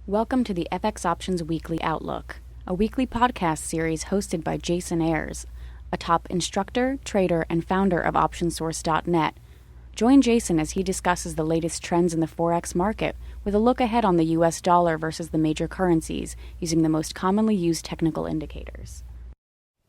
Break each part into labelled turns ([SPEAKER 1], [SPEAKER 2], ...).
[SPEAKER 1] Welcome to the FX Options Weekly Outlook, a weekly podcast series hosted by Jason Ayres, a top instructor, trader, and founder of OptionSource.net. Join Jason as he discusses the latest trends in the Forex market with a look ahead on the US dollar versus the major currencies using the most commonly used technical indicators.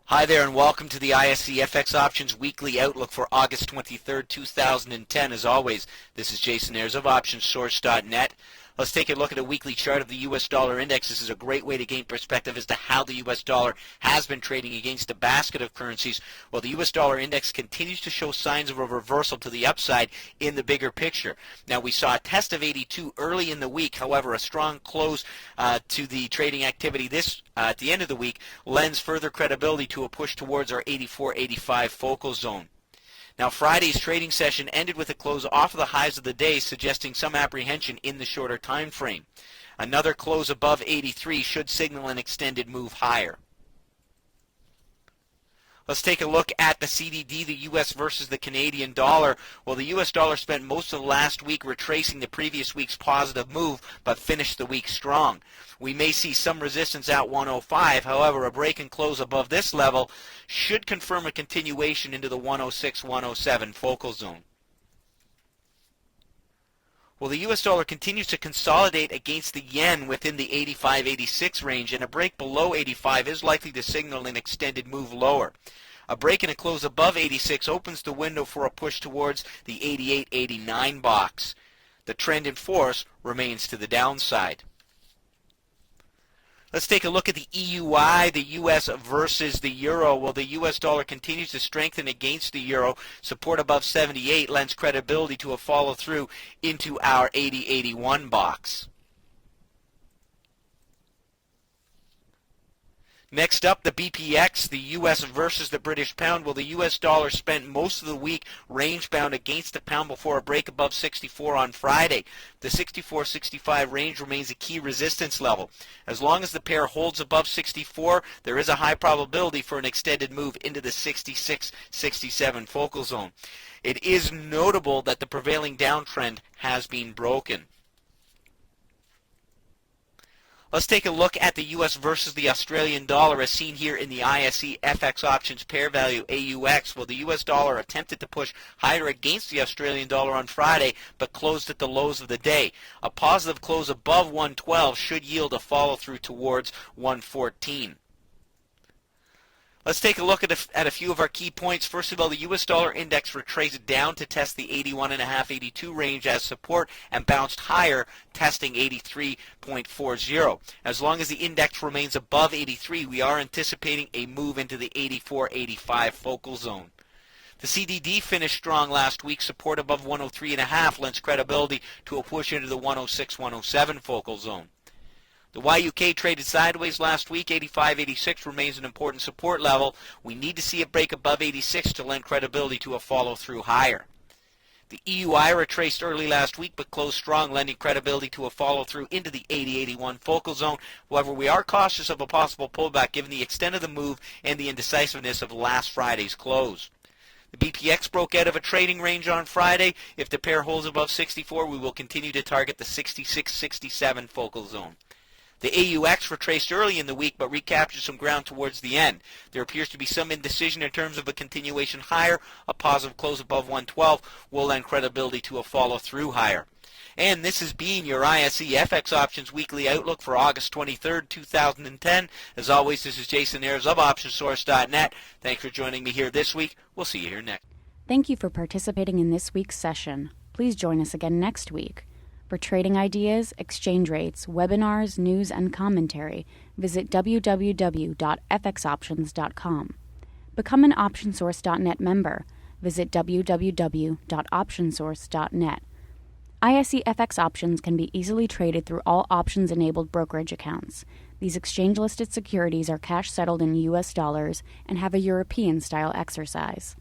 [SPEAKER 2] Hi there and welcome to the ISE FX Options Weekly Outlook for August 23rd, 2010. As always, this is Jason Ayres of OptionSource.net. Let's take a look at a weekly chart of the US dollar index. This is a great way to gain perspective as to how the US dollar has been trading against a basket of currencies. Well, the US dollar index continues to show signs of a reversal to the upside in the bigger picture. Now, we saw a test of 82 early in the week. However, a strong close to the trading activity at the end of the week lends further credibility to a push towards our 84-85 focal zone. Now, Friday's trading session ended with a close off of the highs of the day, suggesting some apprehension in the shorter time frame. Another close above 83 should signal an extended move higher. Let's take a look at the CDD, the U.S. versus the Canadian dollar. Well, the U.S. dollar spent most of the last week retracing the previous week's positive move, but finished the week strong. We may see some resistance at 105. However, a break and close above this level should confirm a continuation into the 106-107 focal zone. Well, the U.S. dollar continues to consolidate against the yen within the 85-86 range, and a break below 85 is likely to signal an extended move lower. A break and a close above 86 opens the window for a push towards the 88-89 box. The trend in force remains to the downside. Let's take a look at the EUI, the U.S. versus the euro. Well, the U.S. dollar continues to strengthen against the euro. Support above 78 lends credibility to a follow-through into our 80-81 box. Next up, the BPX, the U.S. versus the British pound. Well, the U.S. dollar spent most of the week range-bound against the pound before a break above 64 on Friday. The 64-65 range remains a key resistance level. As long as the pair holds above 64, there is a high probability for an extended move into the 66-67 focal zone. It is notable that the prevailing downtrend has been broken. Let's take a look at the U.S. versus the Australian dollar as seen here in the ISE FX Options pair value AUX. Well, the U.S. dollar attempted to push higher against the Australian dollar on Friday, but closed at the lows of the day. A positive close above 112 should yield a follow-through towards 114. Let's take a look at a few of our key points. First of all, the U.S. dollar index retraced down to test the 81.5-82 range as support and bounced higher, testing 83.40. As long as the index remains above 83, we are anticipating a move into the 84-85 focal zone. The CDD finished strong last week. Support above 103.5 lends credibility to a push into the 106-107 focal zone. The YUK traded sideways last week. 85-86 remains an important support level. We need to see it break above 86 to lend credibility to a follow-through higher. The EUI retraced early last week but closed strong, lending credibility to a follow-through into the 80-81 focal zone. However, we are cautious of a possible pullback given the extent of the move and the indecisiveness of last Friday's close. The BPX broke out of a trading range on Friday. If the pair holds above 64, we will continue to target the 66-67 focal zone. The AUX retraced early in the week but recaptured some ground towards the end. There appears to be some indecision in terms of a continuation higher. A positive close above 112 will lend credibility to a follow-through higher. And this has been your ISE FX Options Weekly Outlook for August 23rd, 2010. As always, this is Jason Ayres of OptionSource.net. Thanks for joining me here this week. We'll see you here next.
[SPEAKER 1] Thank you for participating in this week's session. Please join us again next week. For trading ideas, exchange rates, webinars, news, and commentary, visit www.fxoptions.com. Become an OptionSource.net member. Visit www.optionsource.net. ISE FX options can be easily traded through all options-enabled brokerage accounts. These exchange-listed securities are cash-settled in U.S. dollars and have a European-style exercise.